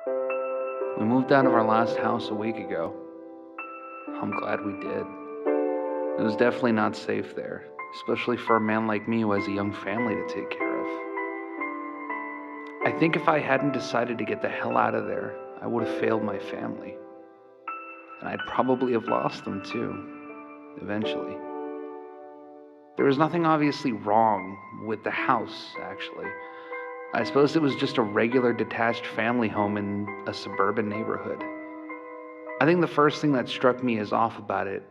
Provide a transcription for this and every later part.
We moved out of our last house a week ago. I'm glad we did. It was definitely not safe there, especially for a man like me who has a young family to take care of. I think if I hadn't decided to get the hell out of there, I would have failed my family. And I'd probably have lost them too, eventually. There was nothing obviously wrong with the house, actually. I suppose it was just a regular detached family home in a suburban neighborhood. I think the first thing that struck me as off about it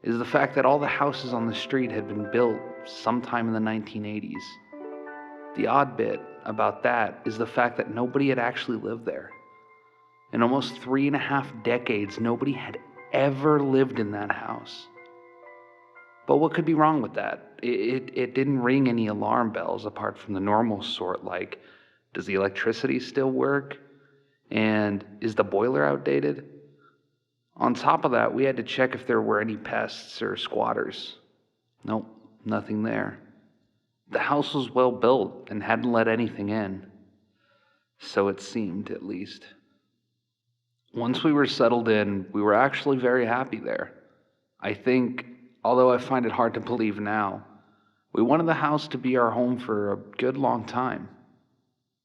is the fact that all the houses on the street had been built sometime in the 1980s. The odd bit about that is the fact that nobody had actually lived there. In almost 3.5 decades, nobody had ever lived in that house. But what could be wrong with that? It didn't ring any alarm bells apart from the normal sort, like, does the electricity still work? And is the boiler outdated? On top of that, we had to check if there were any pests or squatters. Nope, nothing there. The house was well built and hadn't let anything in. So it seemed, at least. Once we were settled in, we were actually very happy there. I think, although I find it hard to believe now, we wanted the house to be our home for a good long time.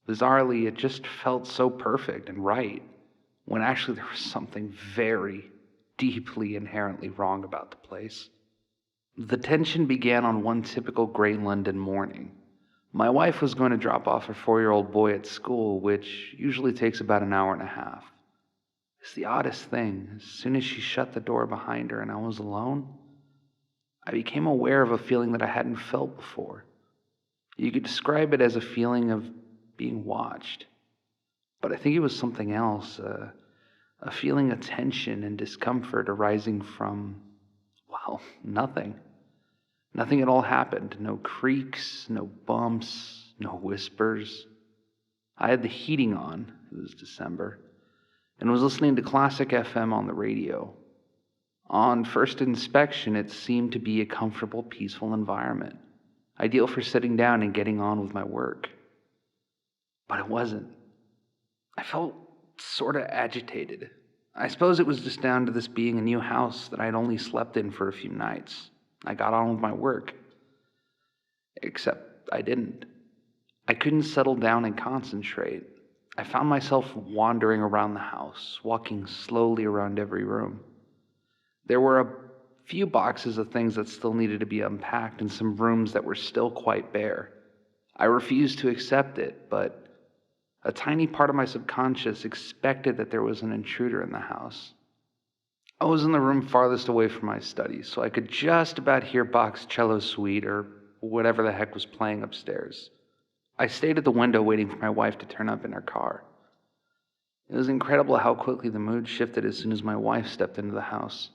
Bizarrely, it just felt so perfect and right, when actually there was something very deeply inherently wrong about the place. The tension began on one typical gray London morning. My wife was going to drop off her 4-year-old boy at school, which usually takes about an hour and a half. It's the oddest thing. As soon as she shut the door behind her and I was alone, I became aware of a feeling that I hadn't felt before. You could describe it as a feeling of being watched, but I think it was something else, a feeling of tension and discomfort arising from, well, nothing. Nothing at all happened. No creaks, no bumps, no whispers. I had the heating on, it was December, and was listening to classic FM on the radio. On first inspection, it seemed to be a comfortable, peaceful environment, ideal for sitting down and getting on with my work. But it wasn't. I felt sort of agitated. I suppose it was just down to this being a new house that I'd only slept in for a few nights. I got on with my work. Except I didn't. I couldn't settle down and concentrate. I found myself wandering around the house, walking slowly around every room. There were a few boxes of things that still needed to be unpacked and some rooms that were still quite bare. I refused to accept it, but a tiny part of my subconscious expected that there was an intruder in the house. I was in the room farthest away from my studies, so I could just about hear Bach's cello suite or whatever the heck was playing upstairs. I stayed at the window waiting for my wife to turn up in her car. It was incredible how quickly the mood shifted as soon as my wife stepped into the house.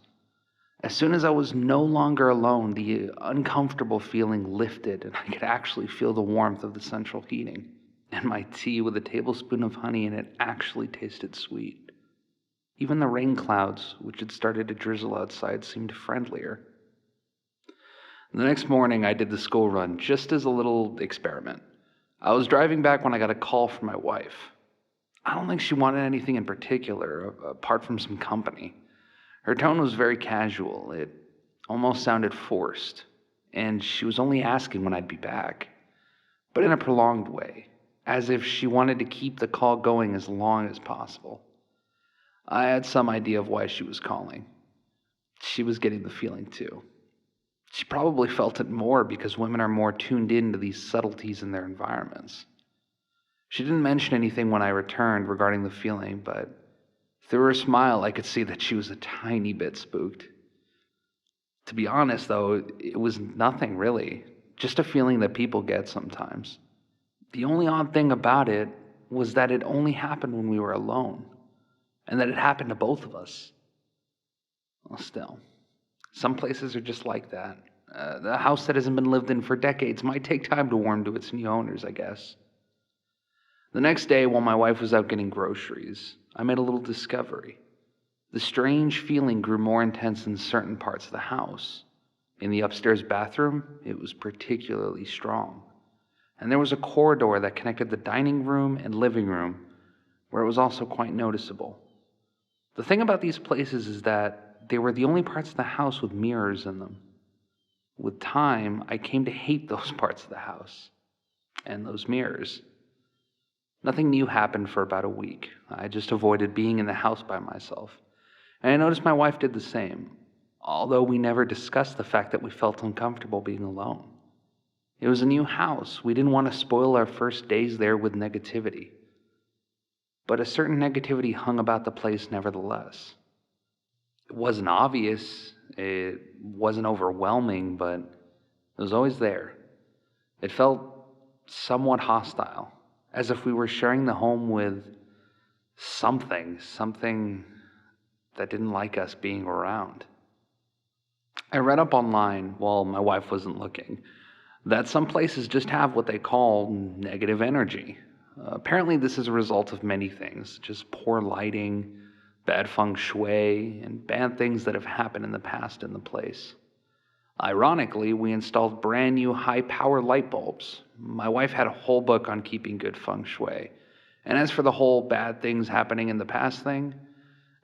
As soon as I was no longer alone, the uncomfortable feeling lifted, and I could actually feel the warmth of the central heating. And my tea with a tablespoon of honey in it actually tasted sweet. Even the rain clouds, which had started to drizzle outside, seemed friendlier. The next morning, I did the school run just as a little experiment. I was driving back when I got a call from my wife. I don't think she wanted anything in particular, apart from some company. Her tone was very casual. It almost sounded forced, and she was only asking when I'd be back, but in a prolonged way, as if she wanted to keep the call going as long as possible. I had some idea of why she was calling. She was getting the feeling too. She probably felt it more because women are more tuned in to these subtleties in their environments. She didn't mention anything when I returned regarding the feeling, but through her smile, I could see that she was a tiny bit spooked. To be honest, though, it was nothing really, just a feeling that people get sometimes. The only odd thing about it was that it only happened when we were alone, and that it happened to both of us. Well, still, some places are just like that. The house that hasn't been lived in for decades might take time to warm to its new owners, I guess. The next day, while my wife was out getting groceries, I made a little discovery. The strange feeling grew more intense in certain parts of the house. In the upstairs bathroom, it was particularly strong. And there was a corridor that connected the dining room and living room where it was also quite noticeable. The thing about these places is that they were the only parts of the house with mirrors in them. With time, I came to hate those parts of the house and those mirrors. Nothing new happened for about a week. I just avoided being in the house by myself. And I noticed my wife did the same, although we never discussed the fact that we felt uncomfortable being alone. It was a new house. We didn't want to spoil our first days there with negativity. But a certain negativity hung about the place nevertheless. It wasn't obvious, it wasn't overwhelming, but it was always there. It felt somewhat hostile, as if we were sharing the home with something that didn't like us being around. I read up online while my wife wasn't looking that some places just have what they call negative energy. Apparently, this is a result of many things, just poor lighting, bad feng shui, and bad things that have happened in the past in the place. Ironically, we installed brand new high-power light bulbs. My wife had a whole book on keeping good feng shui. And as for the whole bad things happening in the past thing,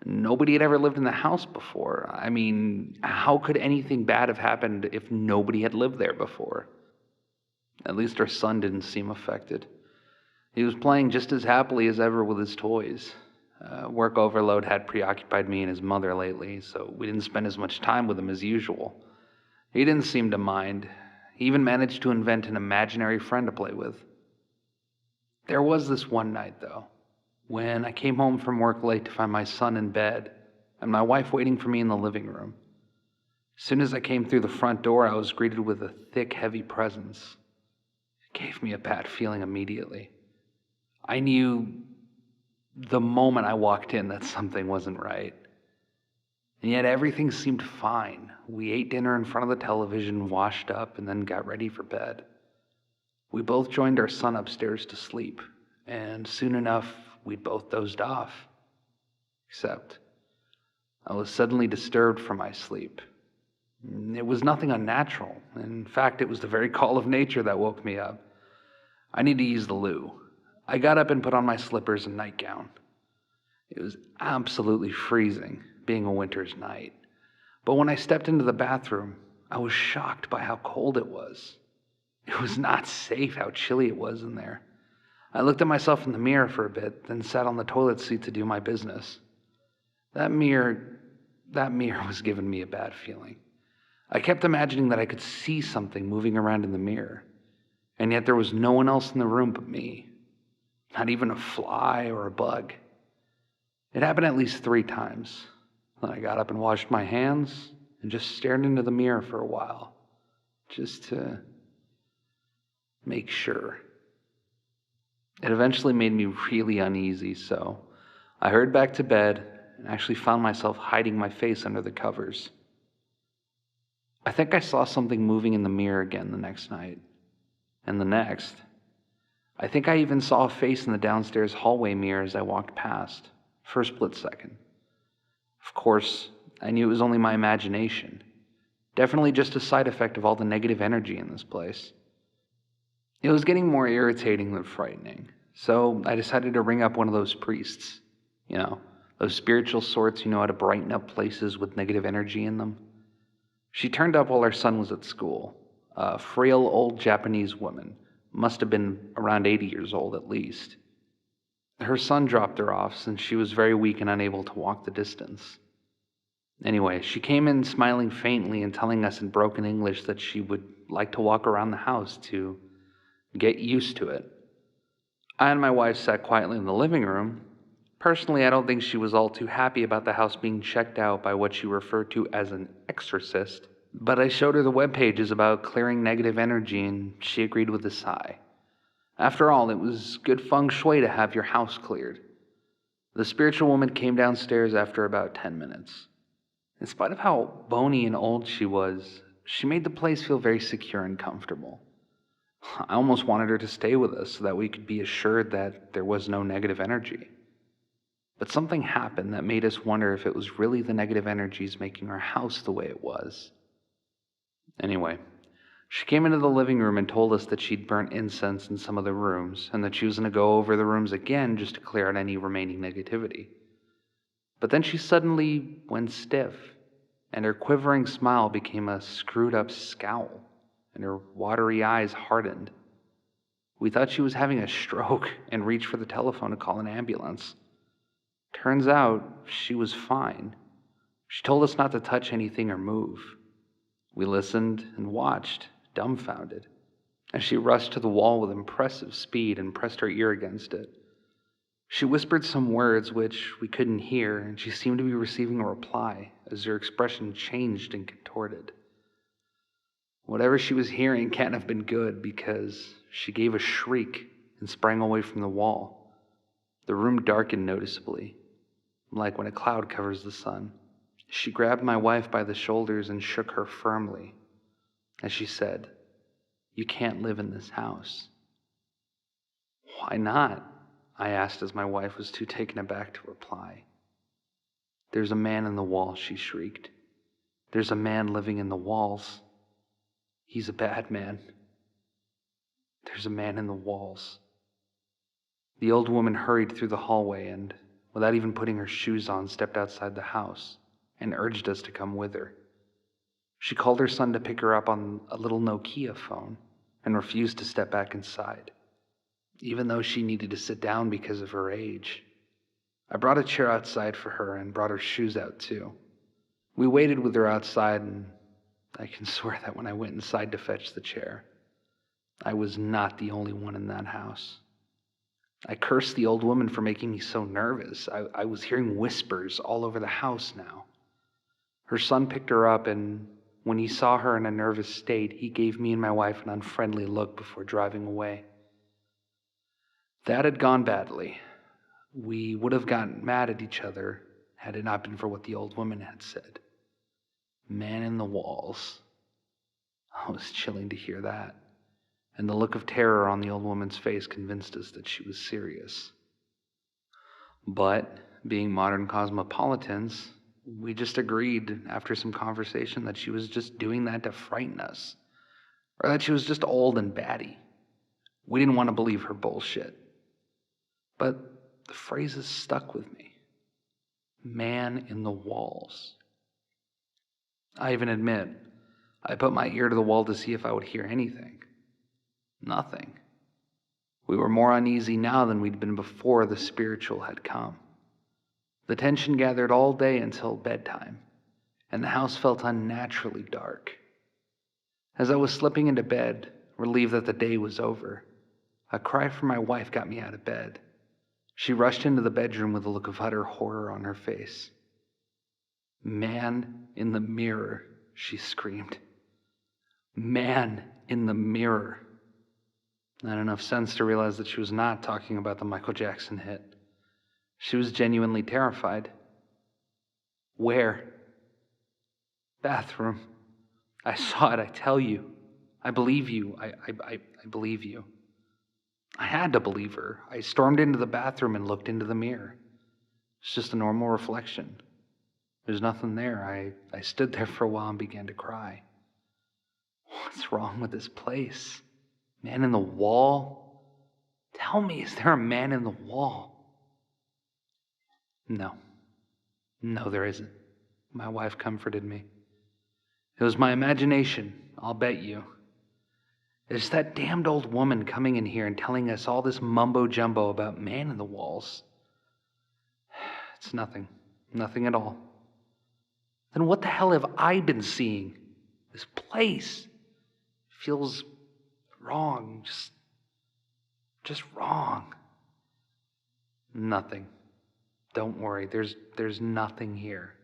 nobody had ever lived in the house before. I mean, how could anything bad have happened if nobody had lived there before? At least our son didn't seem affected. He was playing just as happily as ever with his toys. Work overload had preoccupied me and his mother lately, so we didn't spend as much time with him as usual. He didn't seem to mind. He even managed to invent an imaginary friend to play with. There was this one night, though, when I came home from work late to find my son in bed and my wife waiting for me in the living room. As soon as I came through the front door, I was greeted with a thick, heavy presence. It gave me a bad feeling immediately. I knew the moment I walked in that something wasn't right. And yet everything seemed fine. We ate dinner in front of the television, washed up, and then got ready for bed. We both joined our son upstairs to sleep, and soon enough, we'd both dozed off. Except, I was suddenly disturbed from my sleep. It was nothing unnatural. In fact, it was the very call of nature that woke me up. I need to use the loo. I got up and put on my slippers and nightgown. It was absolutely freezing, being a winter's night. But when I stepped into the bathroom, I was shocked by how cold it was. It was not safe how chilly it was in there. I looked at myself in the mirror for a bit, then sat on the toilet seat to do my business. That mirror was giving me a bad feeling. I kept imagining that I could see something moving around in the mirror, and yet there was no one else in the room but me. Not even a fly or a bug. It happened at least 3 times. Then I got up and washed my hands and just stared into the mirror for a while, just to make sure. It eventually made me really uneasy, so I hurried back to bed and actually found myself hiding my face under the covers. I think I saw something moving in the mirror again the next night, and the next. I think I even saw a face in the downstairs hallway mirror as I walked past, for a split second. Of course, I knew it was only my imagination. Definitely just a side effect of all the negative energy in this place. It was getting more irritating than frightening, so I decided to ring up one of those priests. You know, those spiritual sorts who know how to brighten up places with negative energy in them. She turned up while our son was at school. A frail old Japanese woman. Must have been around 80 years old at least. Her son dropped her off since she was very weak and unable to walk the distance. Anyway, she came in smiling faintly and telling us in broken English that she would like to walk around the house to get used to it. I and my wife sat quietly in the living room. Personally, I don't think she was all too happy about the house being checked out by what she referred to as an exorcist, but I showed her the web pages about clearing negative energy and she agreed with a sigh. After all, it was good feng shui to have your house cleared. The spiritual woman came downstairs after about 10 minutes. In spite of how bony and old she was, she made the place feel very secure and comfortable. I almost wanted her to stay with us so that we could be assured that there was no negative energy. But something happened that made us wonder if it was really the negative energies making our house the way it was. Anyway, She came into the living room and told us that she'd burnt incense in some of the rooms and that she was going to go over the rooms again just to clear out any remaining negativity. But then she suddenly went stiff, and her quivering smile became a screwed-up scowl, and her watery eyes hardened. We thought she was having a stroke and reached for the telephone to call an ambulance. Turns out she was fine. She told us not to touch anything or move. We listened and watched, dumbfounded, as she rushed to the wall with impressive speed and pressed her ear against it. She whispered some words which we couldn't hear, and she seemed to be receiving a reply as her expression changed and contorted. Whatever she was hearing can't have been good, because she gave a shriek and sprang away from the wall. The room darkened noticeably, like when a cloud covers the sun. She grabbed my wife by the shoulders and shook her firmly as she said, "You can't live in this house." "Why not?" I asked as my wife was too taken aback to reply. "There's a man in the wall," she shrieked. "There's a man living in the walls. He's a bad man. There's a man in the walls." The old woman hurried through the hallway and, without even putting her shoes on, stepped outside the house and urged us to come with her. She called her son to pick her up on a little Nokia phone and refused to step back inside, even though she needed to sit down because of her age. I brought a chair outside for her and brought her shoes out too. We waited with her outside, and I can swear that when I went inside to fetch the chair, I was not the only one in that house. I cursed the old woman for making me so nervous. I was hearing whispers all over the house now. Her son picked her up, and when he saw her in a nervous state, he gave me and my wife an unfriendly look before driving away. That had gone badly. We would have gotten mad at each other had it not been for what the old woman had said. Man in the walls. Oh, it was chilling to hear that, and the look of terror on the old woman's face convinced us that she was serious. But, being modern cosmopolitans, we just agreed after some conversation that she was just doing that to frighten us, or that she was just old and batty. We didn't want to believe her bullshit. But the phrases stuck with me. Man in the walls. I even admit, I put my ear to the wall to see if I would hear anything. Nothing. We were more uneasy now than we'd been before the spiritual had come. The tension gathered all day until bedtime, and the house felt unnaturally dark. As I was slipping into bed, relieved that the day was over, a cry from my wife got me out of bed. She rushed into the bedroom with a look of utter horror on her face. "Man in the mirror," she screamed. "Man in the mirror." I had enough sense to realize that she was not talking about the Michael Jackson hit. She was genuinely terrified. "Where?" "Bathroom. I saw it, I tell you. I believe you. I believe you." I had to believe her. I stormed into the bathroom and looked into the mirror. It's just a normal reflection. There's nothing there. I stood there for a while and began to cry. What's wrong with this place? Man in the wall? Tell me, is there a man in the wall? No, there isn't. My wife comforted me. It was my imagination, I'll bet you. It's that damned old woman coming in here and telling us all this mumbo-jumbo about man in the walls. It's nothing at all. Then what the hell have I been seeing? This place feels wrong, just wrong. Nothing. Don't worry, there's nothing here.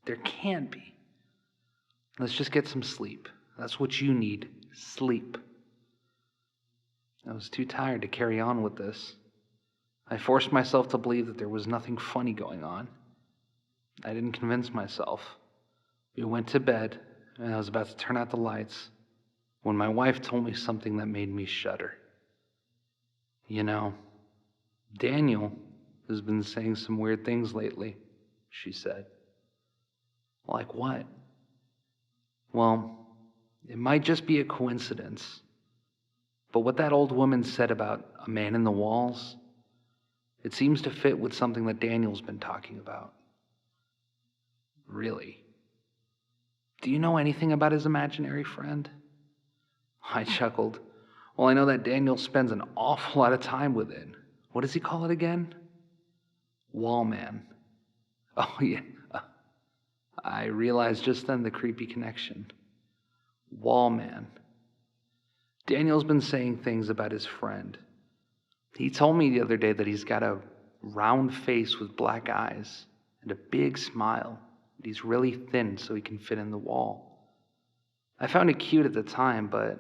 There can't be. Let's just get some sleep. That's what you need, sleep. I was too tired to carry on with this. I forced myself to believe that there was nothing funny going on. I didn't convince myself. We went to bed, and I was about to turn out the lights when my wife told me something that made me shudder. "You know, Daniel has been saying some weird things lately," she said. "Like what?" "Well, It might just be a coincidence, but what that old woman said about a man in the walls, it seems to fit with something that Daniel's been talking about. Really? Do you know anything about his imaginary friend? I chuckled. Well, I know that Daniel spends an awful lot of time with it. What does he call it again? Wallman. Oh, yeah. I realized just then the creepy connection. Wallman. Daniel's been saying things about his friend. He told me the other day that he's got a round face with black eyes and a big smile. And he's really thin so he can fit in the wall. I found it cute at the time, but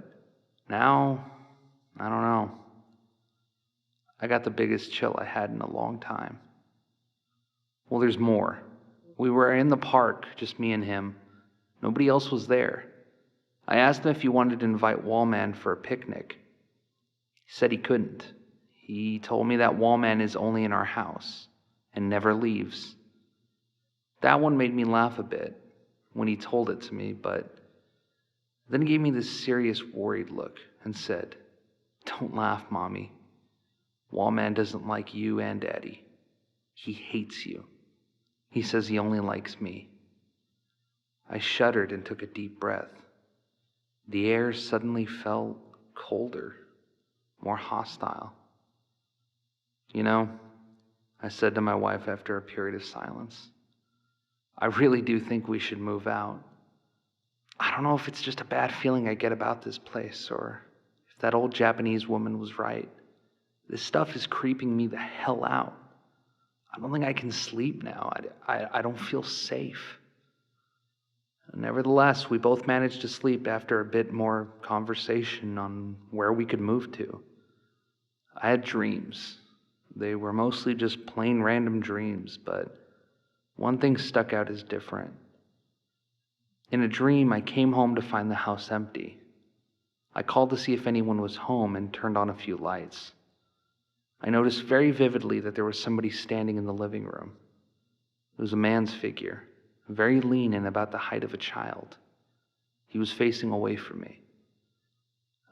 now, I don't know. I got the biggest chill I had in a long time. Well, there's more. We were in the park, just me and him. Nobody else was there. I asked him if he wanted to invite Wallman for a picnic. He said he couldn't. He told me that Wallman is only in our house and never leaves. That one made me laugh a bit when he told it to me, but then he gave me this serious, worried look and said, "Don't laugh, Mommy. Wallman doesn't like you and Daddy. He hates you. He says he only likes me." I shuddered and took a deep breath. The air suddenly felt colder, more hostile. "You know," I said to my wife after a period of silence, "I really do think we should move out. I don't know if it's just a bad feeling I get about this place, or if that old Japanese woman was right. This stuff is creeping me the hell out. I don't think I can sleep now. I don't feel safe." Nevertheless, we both managed to sleep after a bit more conversation on where we could move to. I had dreams. They were mostly just plain random dreams, but one thing stuck out as different. In a dream, I came home to find the house empty. I called to see if anyone was home and turned on a few lights. I noticed very vividly that there was somebody standing in the living room. It was a man's figure, very lean and about the height of a child. He was facing away from me.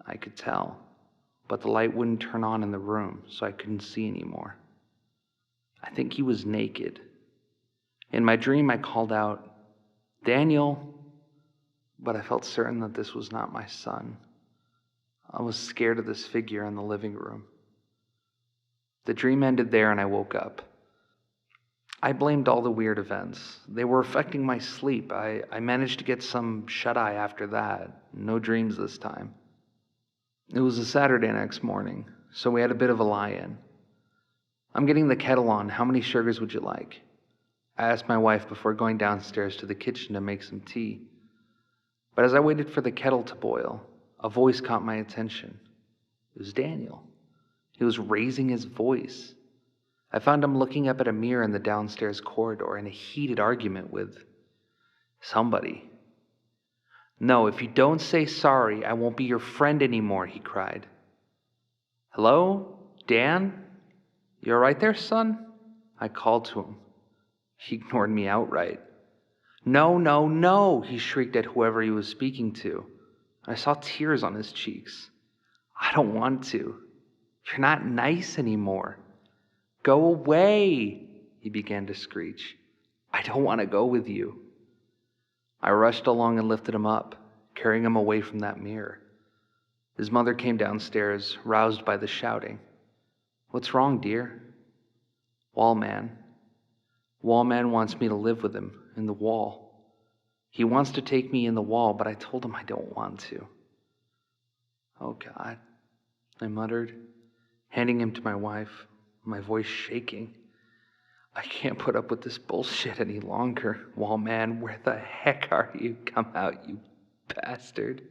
I could tell, but the light wouldn't turn on in the room, so I couldn't see anymore. I think he was naked. In my dream, I called out, "Daniel," but I felt certain that this was not my son. I was scared of this figure in the living room. The dream ended there and I woke up. I blamed all the weird events. They were affecting my sleep. I managed to get some shut-eye after that. No dreams this time. It was a Saturday next morning, so we had a bit of a lie-in. "I'm getting the kettle on. How many sugars would you like?" I asked my wife before going downstairs to the kitchen to make some tea. But as I waited for the kettle to boil, a voice caught my attention. It was Daniel. He was raising his voice. I found him looking up at a mirror in the downstairs corridor in a heated argument with somebody. "No, if you don't say sorry, I won't be your friend anymore," he cried. "Hello? Dan? You all right there, son?" I called to him. He ignored me outright. "No, no, no," he shrieked at whoever he was speaking to. I saw tears on his cheeks. "I don't want to. You're not nice anymore. Go away," he began to screech. "I don't want to go with you." I rushed along and lifted him up, carrying him away from that mirror. His mother came downstairs, roused by the shouting. "What's wrong, dear?" "Wallman. Wallman wants me to live with him in the wall. He wants to take me in the wall, but I told him I don't want to." "Oh, God," I muttered, handing him to my wife, my voice shaking. "I can't put up with this bullshit any longer. Wallman, where the heck are you? Come out, you bastard."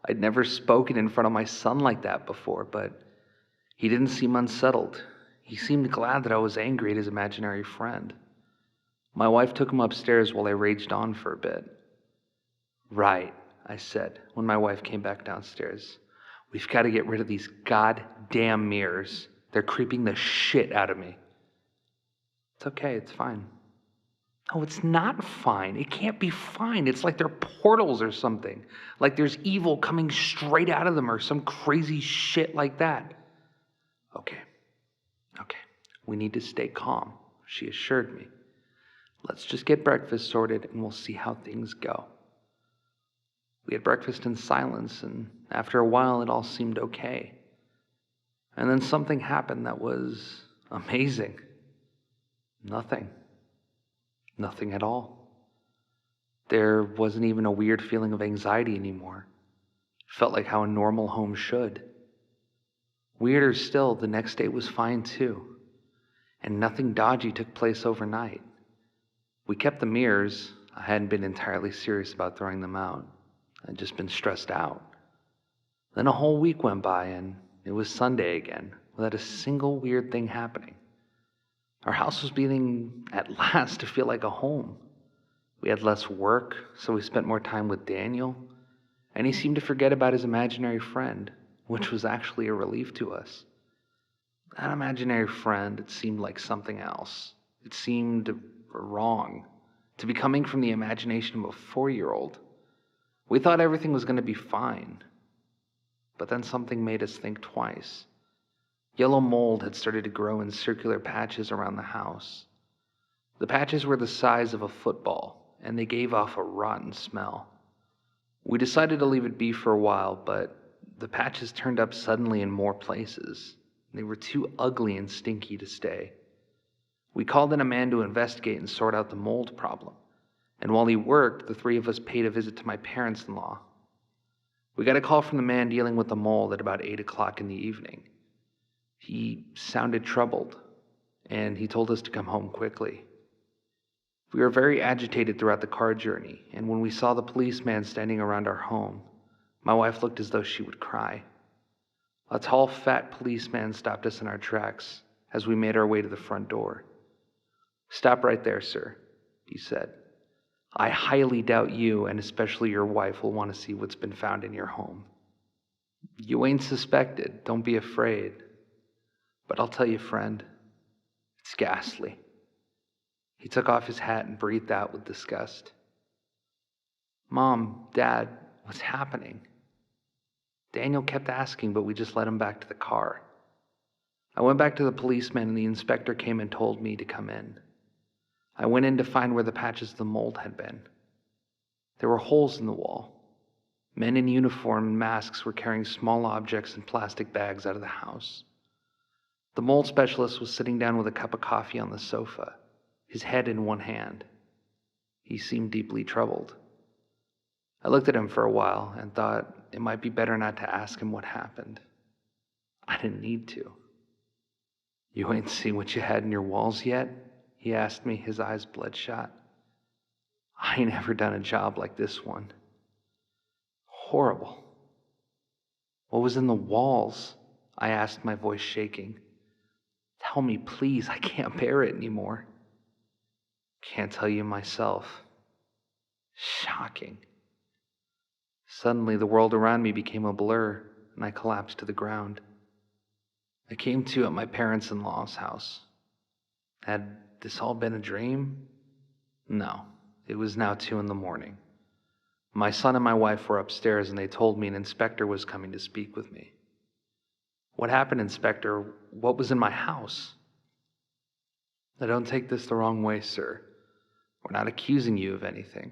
I'd never spoken in front of my son like that before, but he didn't seem unsettled. He seemed glad that I was angry at his imaginary friend. My wife took him upstairs while I raged on for a bit. "Right," I said when my wife came back downstairs. "We've got to get rid of these goddamn mirrors. They're creeping the shit out of me." "It's okay, it's fine. No, it's not fine. It can't be fine. It's like they're portals or something. Like there's evil coming straight out of them or some crazy shit like that. Okay, okay. We need to stay calm, she assured me. Let's just get breakfast sorted and we'll see how things go. We had breakfast in silence, and after a while it all seemed okay. And then something happened that was amazing. Nothing. Nothing at all. There wasn't even a weird feeling of anxiety anymore. It felt like how a normal home should. Weirder still, the next day was fine too, and nothing dodgy took place overnight. We kept the mirrors. I hadn't been entirely serious about throwing them out. I'd just been stressed out. Then a whole week went by and it was Sunday again, without a single weird thing happening. Our house was beginning at last to feel like a home. We had less work, so we spent more time with Daniel, and he seemed to forget about his imaginary friend, which was actually a relief to us. That imaginary friend, it seemed like something else. It seemed wrong to be coming from the imagination of a 4-year-old. We thought everything was going to be fine, but then something made us think twice. Yellow mold had started to grow in circular patches around the house. The patches were the size of a football, and they gave off a rotten smell. We decided to leave it be for a while, but the patches turned up suddenly in more places. They were too ugly and stinky to stay. We called in a man to investigate and sort out the mold problem, and while he worked, the three of us paid a visit to my parents-in-law. We got a call from the man dealing with the mold at about 8 o'clock in the evening. He sounded troubled, and he told us to come home quickly. We were very agitated throughout the car journey, and when we saw the policeman standing around our home, my wife looked as though she would cry. A tall, fat policeman stopped us in our tracks as we made our way to the front door. "Stop right there, sir," he said. "I highly doubt you, and especially your wife, will want to see what's been found in your home. You ain't suspected, don't be afraid. But I'll tell you, friend, it's ghastly." He took off his hat and breathed out with disgust. "Mom, Dad, what's happening?" Daniel kept asking, but we just led him back to the car. I went back to the policeman, and the inspector came and told me to come in. I went in to find where the patches of the mold had been. There were holes in the wall. Men in uniform and masks were carrying small objects in plastic bags out of the house. The mold specialist was sitting down with a cup of coffee on the sofa, his head in one hand. He seemed deeply troubled. I looked at him for a while and thought it might be better not to ask him what happened. I didn't need to. "You ain't seen what you had in your walls yet?" he asked me, his eyes bloodshot. "I ain't ever done a job like this one. Horrible." "What was in the walls?" I asked, my voice shaking. "Tell me, please, I can't bear it anymore." "Can't tell you myself." Shocking. Suddenly, the world around me became a blur, and I collapsed to the ground. I came to at my parents-in-law's house. Had this all been a dream? No, it was now 2 a.m. My son and my wife were upstairs, and they told me an inspector was coming to speak with me. "What happened, Inspector? What was in my house?" "Now, don't take this the wrong way, sir. We're not accusing you of anything.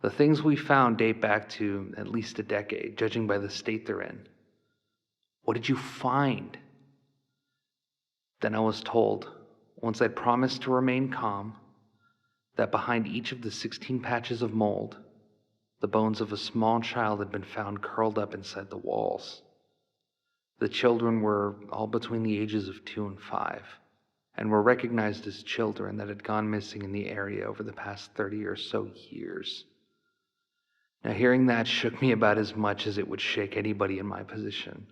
The things we found date back to at least a decade, judging by the state they're in." "What did you find?" Then I was told, once I'd promised to remain calm, that behind each of the 16 patches of mold, the bones of a small child had been found curled up inside the walls. The children were all between the ages of 2 and 5, and were recognized as children that had gone missing in the area over the past 30 or so years. Now, hearing that shook me about as much as it would shake anybody in my position.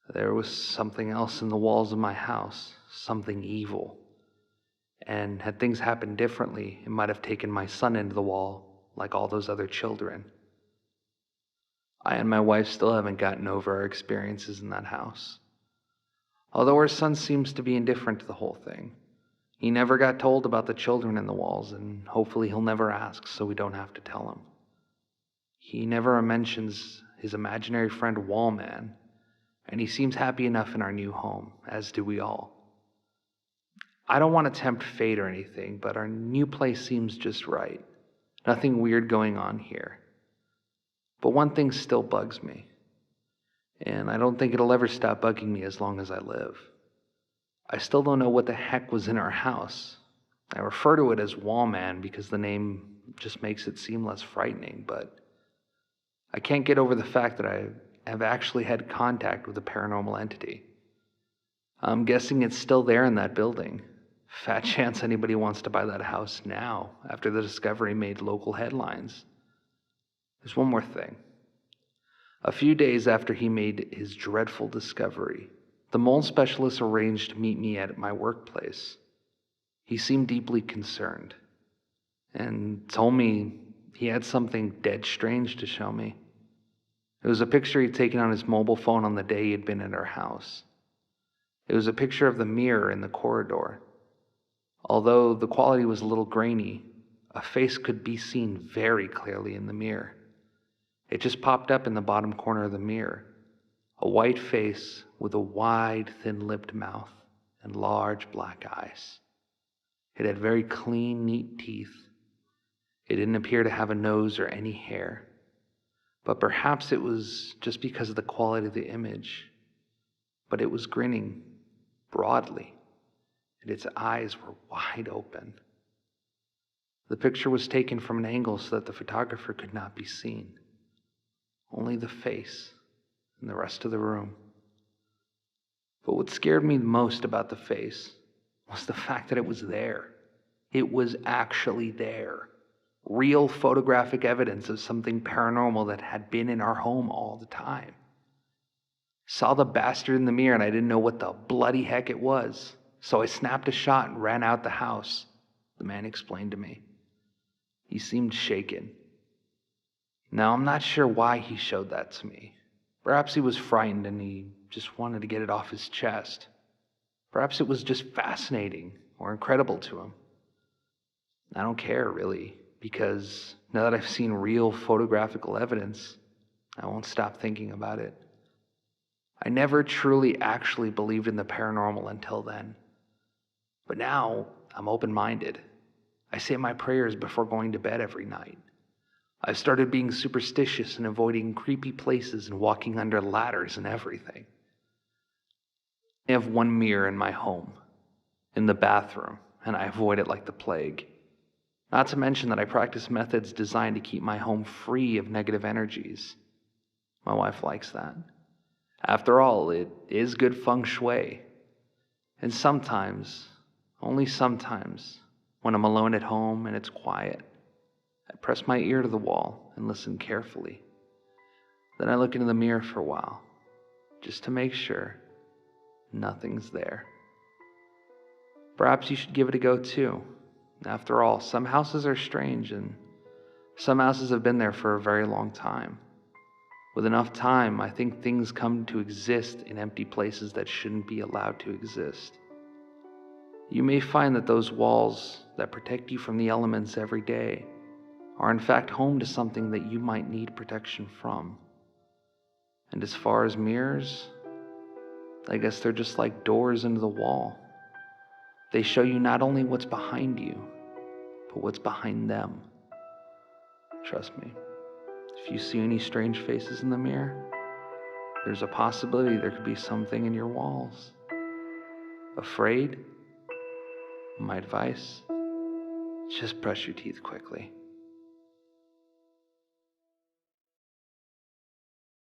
There was something else in the walls of my house, something evil. And had things happened differently, it might have taken my son into the wall, like all those other children. I and my wife still haven't gotten over our experiences in that house. Although our son seems to be indifferent to the whole thing. He never got told about the children in the walls, and hopefully he'll never ask so we don't have to tell him. He never mentions his imaginary friend Wallman, and he seems happy enough in our new home, as do we all. I don't want to tempt fate or anything, but our new place seems just right. Nothing weird going on here. But one thing still bugs me, and I don't think it'll ever stop bugging me as long as I live. I still don't know what the heck was in our house. I refer to it as Wallman because the name just makes it seem less frightening, but I can't get over the fact that I have actually had contact with a paranormal entity. I'm guessing it's still there in that building. Fat chance anybody wants to buy that house now after the discovery made local headlines. There's one more thing. A few days after he made his dreadful discovery, the mole specialist arranged to meet me at my workplace. He seemed deeply concerned and told me he had something dead strange to show me. It was a picture he'd taken on his mobile phone on the day he'd been at our house. It was a picture of the mirror in the corridor. Although the quality was a little grainy, a face could be seen very clearly in the mirror. It just popped up in the bottom corner of the mirror. A white face with a wide, thin-lipped mouth and large black eyes. It had very clean, neat teeth. It didn't appear to have a nose or any hair. But perhaps it was just because of the quality of the image. But it was grinning broadly, and its eyes were wide open. The picture was taken from an angle so that the photographer could not be seen. Only the face and the rest of the room. But what scared me the most about the face was the fact that it was there. It was actually there. Real photographic evidence of something paranormal that had been in our home all the time. Saw the bastard in the mirror and I didn't know what the bloody heck it was. So I snapped a shot and ran out the house, the man explained to me. He seemed shaken. Now, I'm not sure why he showed that to me. Perhaps he was frightened and he just wanted to get it off his chest. Perhaps it was just fascinating or incredible to him. I don't care, really, because now that I've seen real photographical evidence, I won't stop thinking about it. I never truly actually believed in the paranormal until then. But now, I'm open-minded. I say my prayers before going to bed every night. I've started being superstitious and avoiding creepy places and walking under ladders and everything. I have one mirror in my home, in the bathroom, and I avoid it like the plague. Not to mention that I practice methods designed to keep my home free of negative energies. My wife likes that. After all, it is good feng shui. And sometimes, only sometimes, when I'm alone at home and it's quiet, I press my ear to the wall and listen carefully. Then I look into the mirror for a while, just to make sure nothing's there. Perhaps you should give it a go too. After all, some houses are strange and some houses have been there for a very long time. With enough time, I think things come to exist in empty places that shouldn't be allowed to exist. You may find that those walls that protect you from the elements every day are in fact home to something that you might need protection from. And as far as mirrors, I guess they're just like doors into the wall. They show you not only what's behind you, but what's behind them. Trust me, if you see any strange faces in the mirror, there's a possibility there could be something in your walls. Afraid? My advice? Just brush your teeth quickly.